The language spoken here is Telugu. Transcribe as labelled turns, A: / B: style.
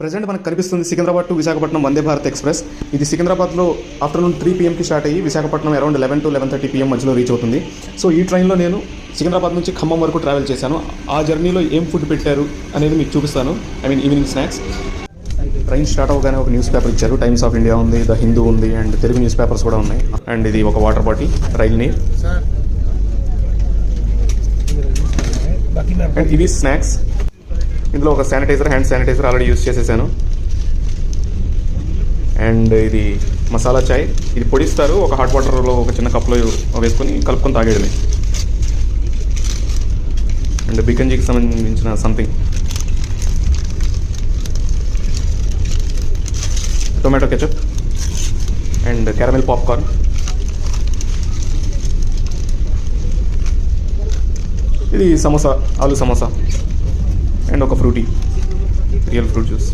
A: ప్రెజెంట్ మనకు కనిపిస్తుంది సికింద్రాబాద్ టు విశాఖపట్నం వందే భారత్ ఎక్స్ప్రెస్. ఇది సికింద్రాబాద్లో ఆఫ్టర్నూన్ 3 PM స్టార్ట్ అయ్యి విశాఖపట్నం అరౌండ్ 11 to 11:30 PM మధ్యలో రీచ్ అవుతుంది. సో ఈ ట్రైన్లో నేను సికింద్రాబాద్ నుంచి ఖమ్మం వరకు ట్రావెల్ చేశాను. ఆ జర్నీలో ఏం ఫుడ్ పెట్టారు అనేది మీకు చూపిస్తాను. Evening snacks. ట్రైన్ స్టార్ట్ అవ్వగానే ఒక న్యూస్ పేపర్ ఇచ్చారు. టైమ్స్ ఆఫ్ ఇండియా ఉంది, ద హిందూ ఉంది, అండ్ తెలుగు న్యూస్ పేపర్స్ కూడా ఉన్నాయి. అండ్ ఇది ఒక water bottle Rail Neer. And ఇవి స్నాక్స్. ఇందులో ఒక sanitiser, hand sanitiser already use చేసేసాను. అండ్ ఇది మసాలా చాయ్. ఇది పొడిస్తారు, ఒక హాట్ వాటర్లో ఒక చిన్న కప్లో వేసుకొని కలుపుకొని తాగేయడమే. అండ్ బికంజీకి సంబంధించిన something, tomato ketchup and caramel popcorn. ఇది సమోసా, ఆలు సమోసా అండ్ ఒక ఫ్రూటీ, రియల్ ఫ్రూట్ జ్యూస్.